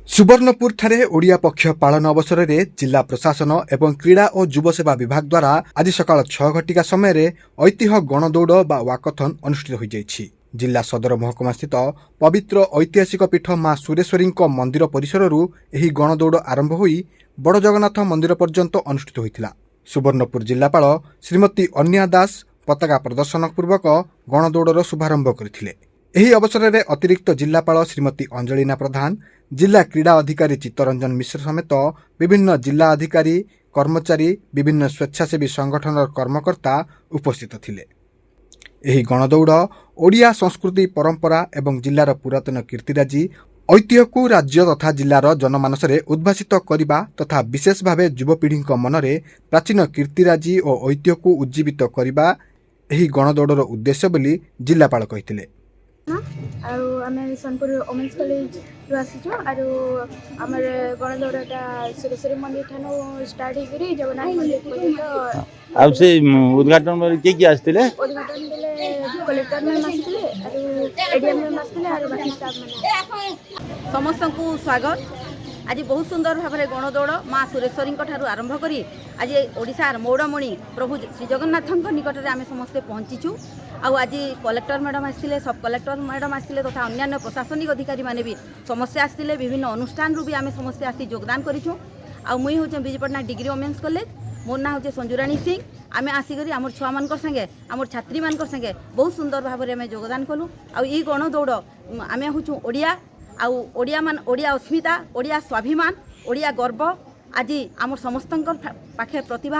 सुवर्णपुर ठारे ओडिया पक्ष पालन अवसर में जिला प्रशासन एवं क्रीड़ा और युव सेवा विभाग द्वारा आज सकाल 6 घटिका समय ऐतिह्य गणदौड़ बा वाकथन अनुष्ठित हो जाइछि। जिला सदर महकुमा स्थित पवित्र ऐतिहासिक पीठ मां सुरेश्वरी मंदिर परिसर एही गणदौड़ आरंभ होई बड़ जगन्नाथ मंदिर पर्यंत अनुष्ठित होइतिला। सुवर्णपुर जिलापाल श्रीमती अन्या दास पताका प्रदर्शन पूर्वक गणदौड़र शुभारंभ करथिले। एही अवसर में अतिरिक्त जिलापाल श्रीमती अंजलिना प्रधान, जिला क्रीड़ा अधिकारी चित्तरंजन मिश्र समेत विभिन्न जिला अधिकारी, कर्मचारी, विभिन्न स्वेच्छासेवी संगठन कर्मकर्ता उपस्थित थिले। एही गणदौड़ ओडिया संस्कृति परंपरा एवं जिलार पुरातन कीर्तिराजी ऐतिह्य को राज्य तथा जिलार जनमानस उद्भासित करने तथा विशेष भाव युवपीढ़ी मनरे प्राचीन कीर्तिराजी और ऐतिह्य को उज्जीवित करने एही गणदौड़र उद्देश्य बोली जिलापाल कहिथिले। आम सोनपुर वोमेन्स कॉलेज रु आसीचु आमर गणदौड़टा सुरेश्वरी मंदिर ठानु स्टार्ट होकर जगन्नाथ मंदिर पर्यंत आ से उद्घाटन में किए आसते उद्घाटन बेले कलेक्टर मैम आसते एडीएम मैम आसते और बाकी स्टाफ मैंने समस्त को स्वागत। आज बहुत सुंदर भाव में गणदौड़ माँ सुरेश्वरी आरंभ करी आज ओडिशार मौड़मणि प्रभु श्री जगन्नाथ निकट में आम समस्ते पहुँचीचु। आज कलेक्टर मैडम आसते, सब कलेक्टर मैडम आसते तथा अन्य प्रशासनिक अधिकारी माने भी समस्ते आसते। विभिन्न अनुष्ठान भी आम समस्ते आसी योगदान करूँ। मुई हूँ विजय पट्टनायक डिग्री वोमेन्स कॉलेज, मोर ना हूँ संजुराणी सिंह। आम आसिक आम छुआ मान संगे आम छात्री मान संगे बहुत सुंदर भाव में योगदान कलु। आई गणदौड़ आम हूँ ओडिया ओडिया अस्मिता, ओडिया स्वाभिमान, ओडिया गर्व आज आम समस्त पाखे प्रतिभा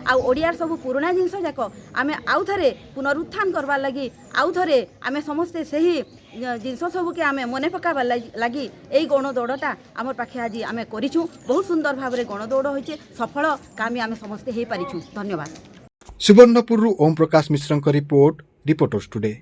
होडियार सब पुराना जिनस जाक आम आउ थे पुनरुत्थान करवार लगी आउ थे आम समस्ते से ही जिनस सब के आम मन पकाबार लगी यही गणदौड़टा आम पाखे आज आम करूँ। बहुत सुंदर भाव में गणदौड़ होइछे, सफल कामी आम समस्ते हो पारिछुं। धन्यवाद। सुवर्णपुर ओम प्रकाश मिश्र रिपोर्ट, रिपोर्टर्स टुडे।